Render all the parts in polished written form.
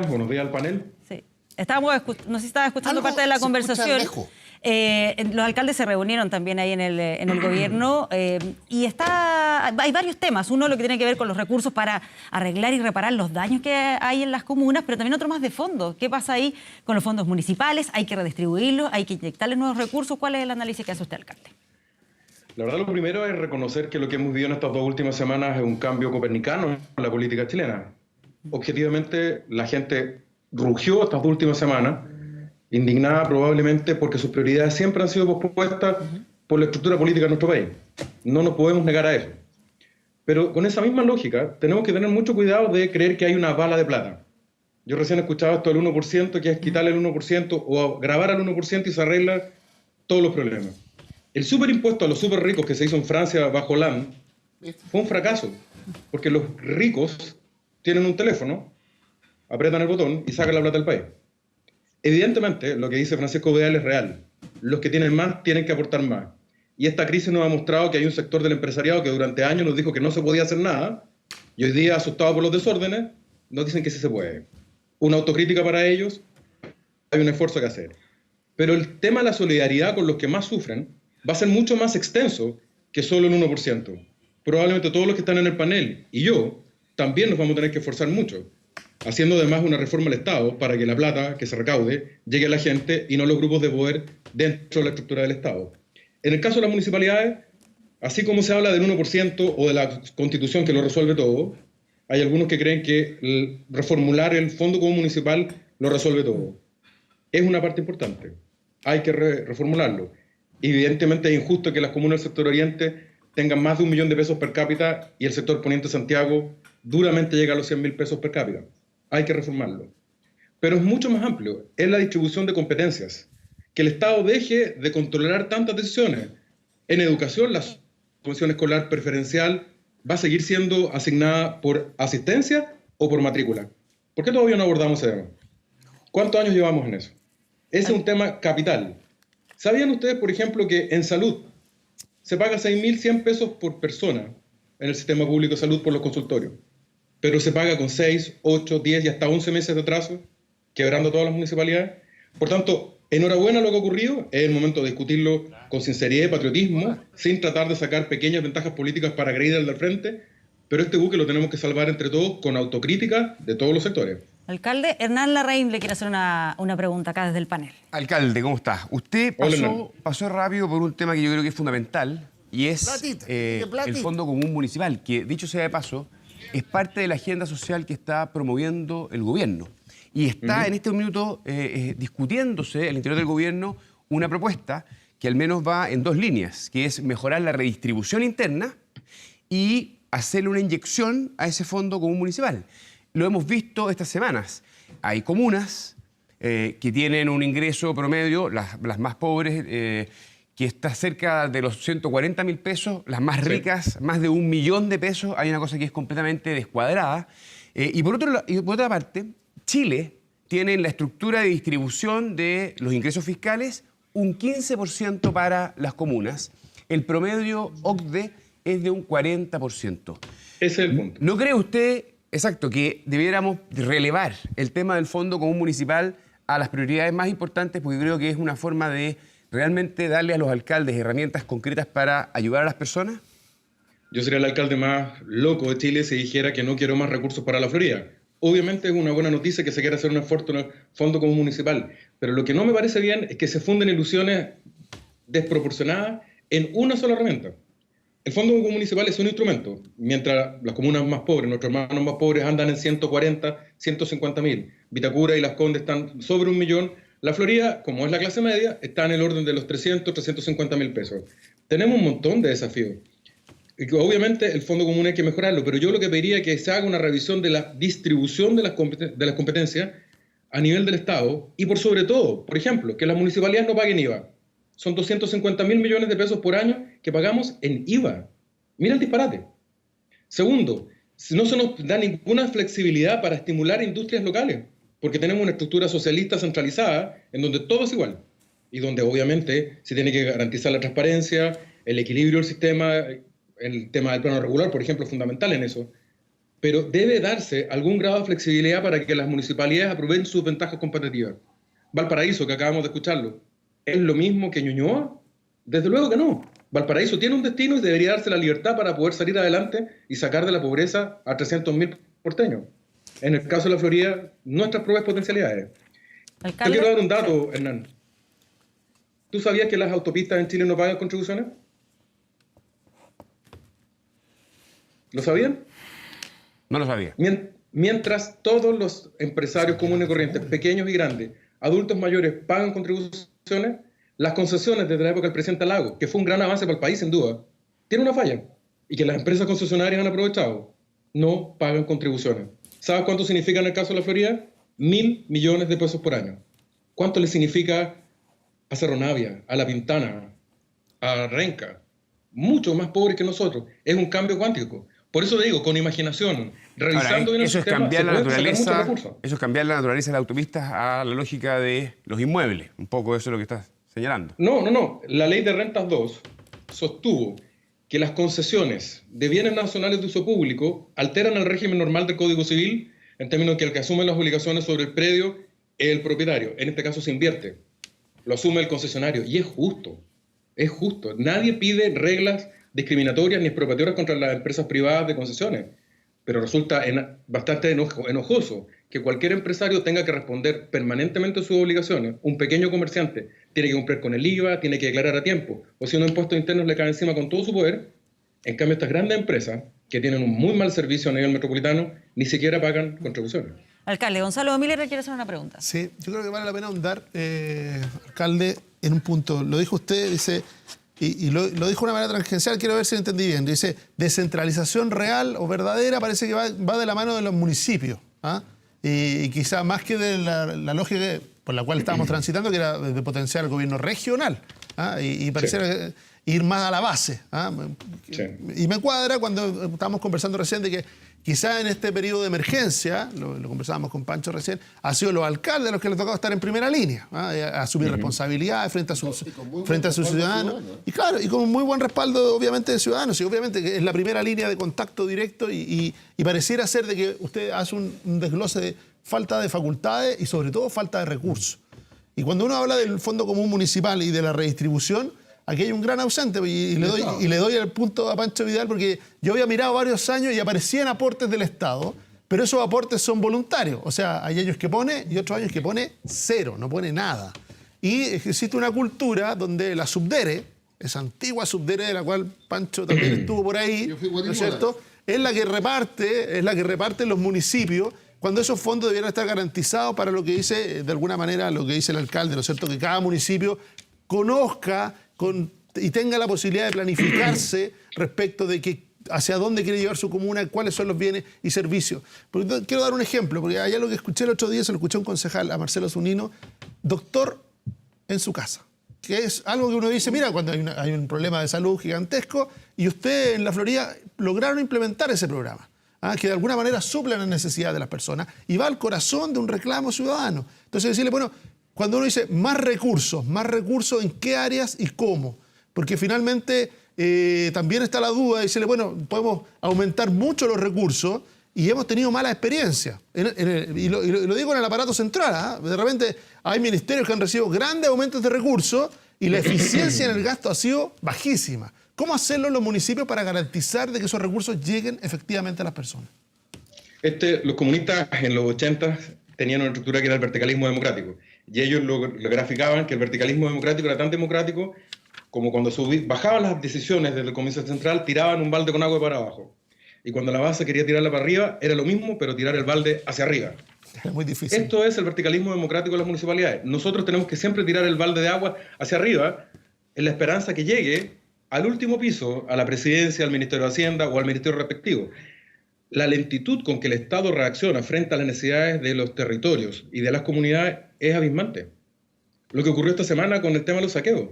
buenos días al panel. Sí. No sé si estaba escuchando parte de la conversación. Los alcaldes se reunieron también ahí en el gobierno y hay varios temas. Uno lo que tiene que ver con los recursos para arreglar y reparar los daños que hay en las comunas, pero también otro más de fondo. ¿Qué pasa ahí con los fondos municipales? ¿Hay que redistribuirlos? ¿Hay que inyectarles nuevos recursos? ¿Cuál es el análisis que hace usted, alcalde? La verdad, lo primero es reconocer que lo que hemos vivido en estas 2 últimas semanas es un cambio copernicano en la política chilena. Objetivamente, la gente rugió estas 2 últimas semanas, indignada probablemente porque sus prioridades siempre han sido pospuestas por la estructura política de nuestro país. No nos podemos negar a eso. Pero con esa misma lógica, tenemos que tener mucho cuidado de creer que hay una bala de plata. Yo recién escuchaba esto del 1%, que es quitarle el 1% o grabar al 1% y se arreglan todos los problemas. El superimpuesto a los súper ricos que se hizo en Francia bajo Hollande fue un fracaso, porque los ricos tienen un teléfono, apretan el botón y sacan la plata del país. Evidentemente, lo que dice Francisco Vidal es real. Los que tienen más tienen que aportar más. Y esta crisis nos ha mostrado que hay un sector del empresariado que durante años nos dijo que no se podía hacer nada, y hoy día, asustado por los desórdenes, nos dicen que sí se puede. Una autocrítica para ellos, hay un esfuerzo que hacer. Pero el tema de la solidaridad con los que más sufren va a ser mucho más extenso que solo el 1%. Probablemente todos los que están en el panel y yo también nos vamos a tener que esforzar mucho, haciendo además una reforma al Estado para que la plata que se recaude llegue a la gente y no a los grupos de poder dentro de la estructura del Estado. En el caso de las municipalidades, así como se habla del 1% o de la Constitución que lo resuelve todo, hay algunos que creen que reformular el Fondo Común Municipal lo resuelve todo. Es una parte importante. Hay que reformularlo. Evidentemente es injusto que las comunas del sector oriente tengan más de 1 millón de pesos per cápita y el sector poniente Santiago duramente llega a los 100.000 pesos per cápita. Hay que reformarlo. Pero es mucho más amplio. Es la distribución de competencias. Que el Estado deje de controlar tantas decisiones. En educación, la subvención escolar preferencial va a seguir siendo asignada por asistencia o por matrícula. ¿Por qué todavía no abordamos ese tema? ¿Cuántos años llevamos en eso? Ese es un tema capital. ¿Sabían ustedes, por ejemplo, que en salud se paga 6.100 pesos por persona en el sistema público de salud por los consultorios? Pero se paga con 6, 8, 10 y hasta 11 meses de atraso, quebrando todas las municipalidades. Por tanto, enhorabuena lo que ha ocurrido. Es el momento de discutirlo con sinceridad y patriotismo, sin tratar de sacar pequeñas ventajas políticas para agredir al del frente. Pero este buque lo tenemos que salvar entre todos con autocrítica de todos los sectores. Alcalde, Hernán Larraín le quiere hacer una pregunta acá desde el panel. Alcalde, ¿cómo está? Usted pasó rápido por un tema que yo creo que es fundamental y es el Fondo Común Municipal, que dicho sea de paso, es parte de la agenda social que está promoviendo el gobierno. Y está en este minuto discutiéndose al interior del gobierno una propuesta que al menos va en 2 líneas, que es mejorar la redistribución interna y hacerle una inyección a ese Fondo Común Municipal. Lo hemos visto estas semanas. Hay comunas que tienen un ingreso promedio, las más pobres, que está cerca de los 140.000 pesos, las más ricas, más de 1 millón de pesos. Hay una cosa que es completamente descuadrada. Y por otra parte, Chile tiene en la estructura de distribución de los ingresos fiscales un 15% para las comunas. El promedio OCDE es de un 40%. Ese es el punto. ¿No cree usted, exacto, que debiéramos relevar el tema del Fondo Común Municipal a las prioridades más importantes? Porque creo que es una forma de realmente darle a los alcaldes herramientas concretas para ayudar a las personas. Yo sería el alcalde más loco de Chile si dijera que no quiero más recursos para la Florida. Obviamente es una buena noticia que se quiera hacer un esfuerzo en el Fondo Común Municipal, pero lo que no me parece bien es que se funden ilusiones desproporcionadas en una sola herramienta. El Fondo Común Municipal es un instrumento, mientras las comunas más pobres, nuestros hermanos más pobres andan en 140, 150.000. Vitacura y Las Condes están sobre 1 millón. La Florida, como es la clase media, está en el orden de los 300, 350.000 pesos. Tenemos un montón de desafíos. Y obviamente el Fondo Común hay que mejorarlo, pero yo lo que pediría es que se haga una revisión de la distribución de las competencias a nivel del Estado y por sobre todo, por ejemplo, que las municipalidades no paguen IVA. Son 250.000 millones de pesos por año que pagamos en IVA. Mira el disparate. Segundo, no se nos da ninguna flexibilidad para estimular industrias locales, porque tenemos una estructura socialista centralizada en donde todo es igual y donde obviamente se tiene que garantizar la transparencia, el equilibrio del sistema, el tema del plano regular, por ejemplo, es fundamental en eso. pero debe darse algún grado de flexibilidad para que las municipalidades aprovechen sus ventajas competitivas. Valparaíso, que acabamos de escucharlo, ¿es lo mismo que Ñuñoa? Desde luego que no. Valparaíso tiene un destino y debería darse la libertad para poder salir adelante y sacar de la pobreza a 300.000 porteños. En el caso de la Florida, nuestras propias potencialidades. ¿Alcalde? Yo quiero dar un dato, Hernán. ¿Tú sabías que las autopistas en Chile no pagan contribuciones? ¿Lo sabían? No lo sabía. Mientras todos los empresarios comunes y corrientes, pequeños y grandes, adultos mayores, pagan contribuciones, las concesiones desde la época del presidente Lagos, que fue un gran avance para el país sin duda, tienen una falla. Y que las empresas concesionarias han aprovechado. No pagan contribuciones. ¿Sabes cuánto significa en el caso de la Florida? 1.000 millones de pesos por año. ¿Cuánto le significa a Cerro Navia, a La Pintana, a Renca? Mucho más pobres que nosotros. Es un cambio cuántico. Por eso digo, con imaginación, revisando bien el sistema, cambiar la naturaleza, eso es cambiar la naturaleza de las autopistas a la lógica de los inmuebles. Un poco eso es lo que estás señalando. No. La ley de rentas 2 sostuvo que las concesiones de bienes nacionales de uso público alteran el régimen normal del Código Civil en términos que el que asume las obligaciones sobre el predio es el propietario. En este caso se invierte. Lo asume el concesionario. Y es justo. Es justo. Nadie pide reglas discriminatorias ni expropiatorias contra las empresas privadas de concesiones. Pero resulta bastante enojoso que cualquier empresario tenga que responder permanentemente a sus obligaciones. Un pequeño comerciante tiene que cumplir con el IVA, tiene que declarar a tiempo, o si unos impuestos internos le caen encima con todo su poder. En cambio, estas grandes empresas, que tienen un muy mal servicio a nivel metropolitano, ni siquiera pagan contribuciones. Alcalde, Gonzalo Miller quiere hacer una pregunta. Sí, yo creo que vale la pena ahondar, alcalde, en un punto. Lo dijo usted, dice, y lo dijo de una manera tangencial, quiero ver si lo entendí bien. Dice, descentralización real o verdadera parece que va de la mano de los municipios. ¿Ah? Y quizá más que de la lógica por la cual estábamos transitando, que era de potenciar el gobierno regional. ¿Ah? Y pareciera ir más a la base. ¿Ah? Sí. Y me cuadra cuando estábamos conversando recién de que quizá en este periodo de emergencia, lo conversábamos con Pancho recién, ha sido los alcaldes los que les tocado estar en primera línea, a asumir responsabilidades frente a sus ciudadanos. Y claro, y con un muy buen respaldo, obviamente, de ciudadanos. Y obviamente que es la primera línea de contacto directo y pareciera ser de que usted hace un desglose de falta de facultades y sobre todo falta de recursos. Y cuando uno habla del Fondo Común Municipal y de la redistribución, aquí hay un gran ausente y le doy el punto a Pancho Vidal porque yo había mirado varios años y aparecían aportes del Estado, pero esos aportes son voluntarios. O sea, hay años que pone y otros años que pone cero, no pone nada. Y existe una cultura donde la Subdere, esa antigua Subdere de la cual Pancho también estuvo por ahí, ¿no es cierto?, es la que reparte los municipios cuando esos fondos debieran estar garantizados para lo que dice, de alguna manera, lo que dice el alcalde, ¿no es cierto?, que cada municipio conozca y tenga la posibilidad de planificarse respecto de que hacia dónde quiere llevar su comuna, cuáles son los bienes y servicios. Porque quiero dar un ejemplo, porque allá lo que escuché el otro día, se lo escuché a un concejal, a Marcelo Zunino, doctor en su casa, que es algo que uno dice, mira, cuando hay un problema de salud gigantesco, y usted en la Florida lograron implementar ese programa, que de alguna manera suple las necesidades de las personas y va al corazón de un reclamo ciudadano. Entonces decirle, bueno, cuando uno dice más recursos, ¿en qué áreas y cómo? Porque finalmente también está la duda de decirle, bueno, podemos aumentar mucho los recursos y hemos tenido mala experiencia. Y lo digo en el aparato central. De repente hay ministerios que han recibido grandes aumentos de recursos y la eficiencia en el gasto ha sido bajísima. ¿Cómo hacerlo en los municipios para garantizar de que esos recursos lleguen efectivamente a las personas? Los comunistas en los 80 tenían una estructura que era el verticalismo democrático. Y ellos lo graficaban que el verticalismo democrático era tan democrático como cuando bajaban las decisiones desde el Comisario Central, tiraban un balde con agua para abajo. Y cuando la base quería tirarla para arriba, era lo mismo, pero tirar el balde hacia arriba. Es muy difícil. Esto es el verticalismo democrático de las municipalidades. Nosotros tenemos que siempre tirar el balde de agua hacia arriba en la esperanza que llegue al último piso, a la presidencia, al Ministerio de Hacienda o al ministerio respectivo. La lentitud con que el Estado reacciona frente a las necesidades de los territorios y de las comunidades es abismante. Lo que ocurrió esta semana con el tema de los saqueos.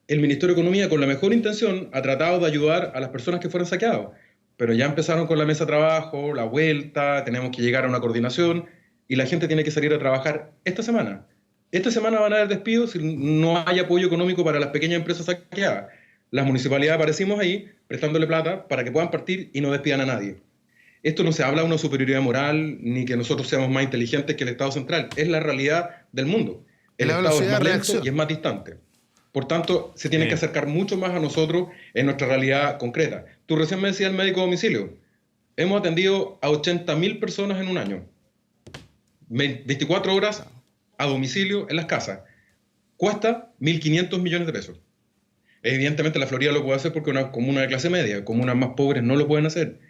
El Ministerio de Economía, con la mejor intención, ha tratado de ayudar a las personas que fueron saqueadas, pero ya empezaron con la mesa de trabajo, la vuelta, tenemos que llegar a una coordinación y la gente tiene que salir a trabajar esta semana. Esta semana van a haber despidos si no hay apoyo económico para las pequeñas empresas saqueadas. Las municipalidades aparecimos ahí prestándole plata para que puedan partir y no despidan a nadie. Esto no se habla de una superioridad moral ni que nosotros seamos más inteligentes que el Estado central. Es la realidad del mundo. El Estado es más lento y es más distante. Por tanto, se tiene que acercar mucho más a nosotros en nuestra realidad concreta. Tú recién me decías el médico a domicilio. Hemos atendido a 80.000 personas en un año. 24 horas a domicilio en las casas. Cuesta 1.500 millones de pesos. Evidentemente la Florida lo puede hacer porque es una comuna de clase media, comunas más pobres no lo pueden hacer.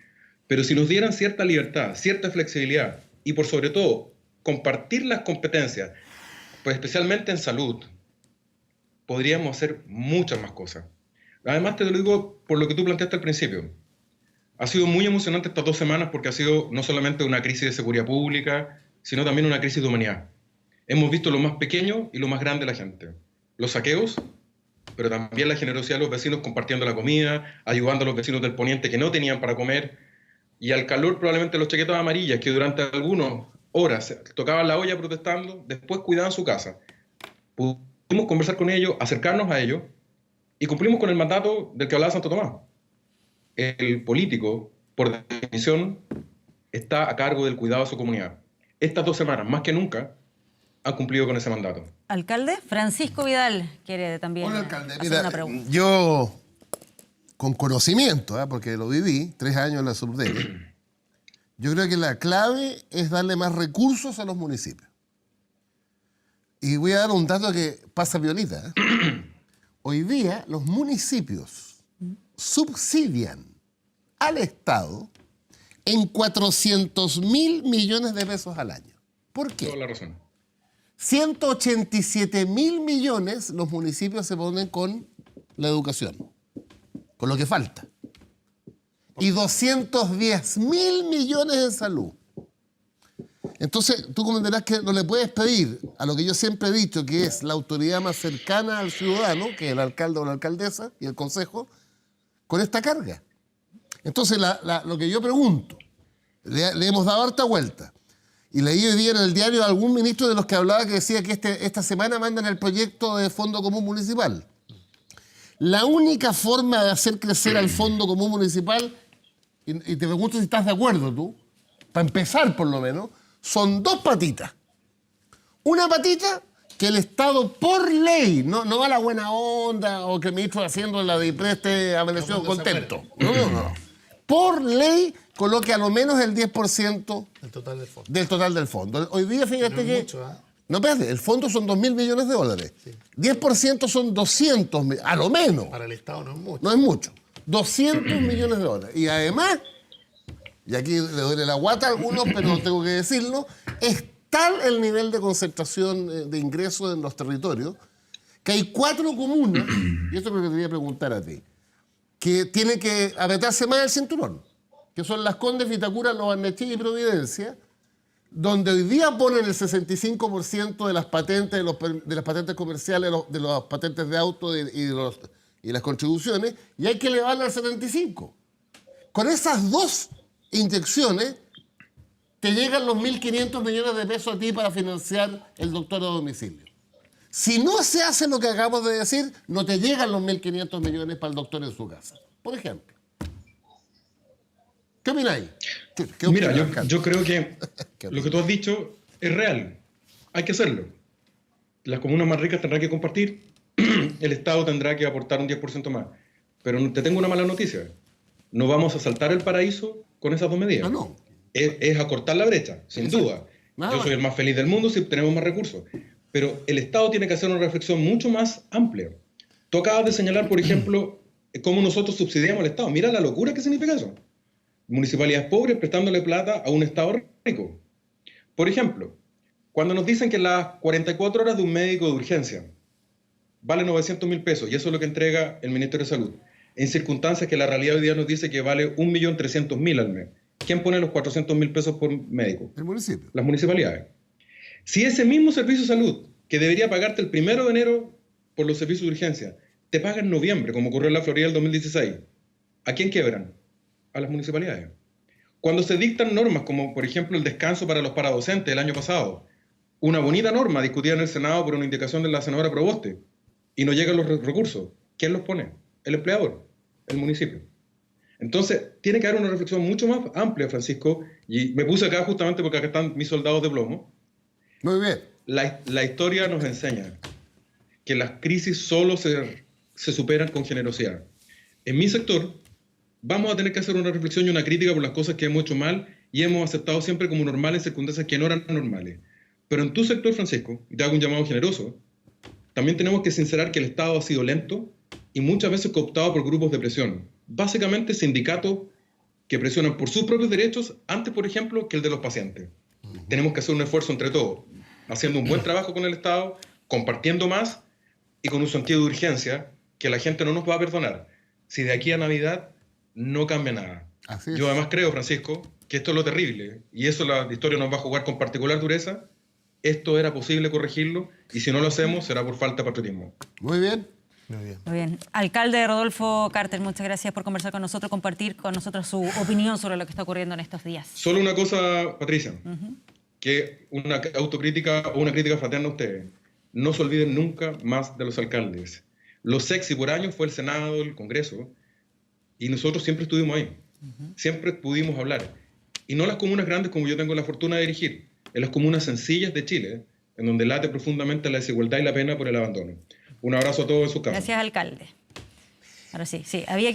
Pero si nos dieran cierta libertad, cierta flexibilidad y por sobre todo compartir las competencias, pues especialmente en salud, podríamos hacer muchas más cosas. Además te lo digo por lo que tú planteaste al principio. Ha sido muy emocionante estas 2 semanas porque ha sido no solamente una crisis de seguridad pública, sino también una crisis de humanidad. Hemos visto lo más pequeño y lo más grande de la gente. Los saqueos, pero también la generosidad de los vecinos compartiendo la comida, ayudando a los vecinos del poniente que no tenían para comer, y al calor probablemente los chaquetas amarillas que durante algunas horas tocaban la olla protestando, después cuidaban su casa. Pudimos conversar con ellos, acercarnos a ellos, y cumplimos con el mandato del que hablaba Santo Tomás. El político, por definición, está a cargo del cuidado de su comunidad. Estas 2 semanas, más que nunca, han cumplido con ese mandato. Alcalde, Francisco Vidal quiere también hacer una pregunta. Yo, con conocimiento, porque lo viví, 3 años en la Subdere, yo creo que la clave es darle más recursos a los municipios. Y voy a dar un dato que pasa violita. Hoy día los municipios subsidian al Estado en 400.000 millones de pesos al año. ¿Por qué? Toda la razón. 187.000 millones los municipios se ponen con la educación, con lo que falta. Y 210.000 millones en salud. Entonces, tú comprenderás que no le puedes pedir a lo que yo siempre he dicho, que es la autoridad más cercana al ciudadano, que es el alcalde o la alcaldesa y el consejo, con esta carga. Entonces, lo que yo pregunto, le hemos dado harta vuelta. Y leí hoy día en el diario a algún ministro de los que hablaba que decía que esta semana mandan el proyecto de Fondo Común Municipal. La única forma de hacer crecer al Fondo Común Municipal, y te pregunto si estás de acuerdo tú, para empezar por lo menos, son 2 patitas. Una patita que el Estado por ley, no a la buena onda o que el ministro haciendo la de preste amaneció contento. No. Por ley coloque a lo menos el 10% del total del fondo. Hoy día, fíjate que... Mucho, no, espérate, el fondo son 2.000 millones de dólares. Sí. 10% son 200, a lo menos. Para el Estado no es mucho. No es mucho. 200 millones de dólares. Y además, y aquí le duele la guata a algunos, pero no tengo que decirlo, es tal el nivel de concentración de ingresos en los territorios que hay 4 comunas, y esto es lo que te quería preguntar a ti, que tienen que apretarse más el cinturón, que son Las Condes, Vitacura, Los Barnechea y Providencia, donde hoy día ponen el 65% de las patentes, de las patentes comerciales, de las patentes de auto y las contribuciones, y hay que elevarla al 75%. Con esas 2 inyecciones, te llegan los 1.500 millones de pesos a ti para financiar el doctor a domicilio. Si no se hace lo que acabamos de decir, no te llegan los 1.500 millones para el doctor en su casa. Por ejemplo. ¿Qué opináis? Mira, yo creo que lo que tú has dicho es real. Hay que hacerlo. Las comunas más ricas tendrán que compartir, el Estado tendrá que aportar un 10% más. Pero te tengo una mala noticia. No vamos a saltar el paraíso con esas 2 medidas. No. Es acortar la brecha, sin duda. Yo soy el más feliz del mundo si tenemos más recursos. Pero el Estado tiene que hacer una reflexión mucho más amplia. Tú acabas de señalar, por ejemplo, cómo nosotros subsidiamos al Estado. Mira la locura que significa eso. Municipalidades pobres prestándole plata a un Estado rico. Por ejemplo, cuando nos dicen que las 44 horas de un médico de urgencia vale 900.000 pesos, y eso es lo que entrega el Ministerio de Salud, en circunstancias que la realidad hoy día nos dice que vale 1.300.000 al mes. ¿Quién pone los 400.000 pesos por médico? El municipio. Las municipalidades. Si ese mismo servicio de salud, que debería pagarte el 1 de enero por los servicios de urgencia, te paga en noviembre, como ocurrió en la Florida del 2016, ¿a quién quiebran? A las municipalidades. Cuando se dictan normas, como por ejemplo el descanso para los paradocentes el año pasado, una bonita norma discutida en el Senado por una indicación de la senadora Proboste, y no llegan los recursos, ¿quién los pone? El empleador, el municipio. Entonces, tiene que haber una reflexión mucho más amplia, Francisco, y me puse acá justamente porque acá están mis soldados de plomo. Muy bien. La historia nos enseña que las crisis solo se superan con generosidad. En mi sector, vamos a tener que hacer una reflexión y una crítica por las cosas que hemos hecho mal y hemos aceptado siempre como normales circunstancias que no eran normales. Pero en tu sector, Francisco, y te hago un llamado generoso, también tenemos que sincerar que el Estado ha sido lento y muchas veces cooptado por grupos de presión. Básicamente sindicatos que presionan por sus propios derechos antes, por ejemplo, que el de los pacientes. Tenemos que hacer un esfuerzo entre todos, haciendo un buen trabajo con el Estado, compartiendo más y con un sentido de urgencia que la gente no nos va a perdonar si de aquí a Navidad no cambia nada. Así es. Yo además creo, Francisco, que esto es lo terrible, y eso la historia nos va a jugar con particular dureza. Esto era posible corregirlo, y si no lo hacemos será por falta de patriotismo. Muy bien. Muy bien. Muy bien. Alcalde Rodolfo Carter, muchas gracias por conversar con nosotros, compartir con nosotros su opinión sobre lo que está ocurriendo en estos días. Solo una cosa, Patricia, que una autocrítica o una crítica fraterna a ustedes. No se olviden nunca más de los alcaldes. Lo sexy por años fue el Senado, el Congreso, y nosotros siempre estuvimos ahí. Siempre pudimos hablar. Y no las comunas grandes como yo tengo la fortuna de dirigir, en las comunas sencillas de Chile, en donde late profundamente la desigualdad y la pena por el abandono. Un abrazo a todos en sus casas. Gracias, alcalde. Ahora sí, había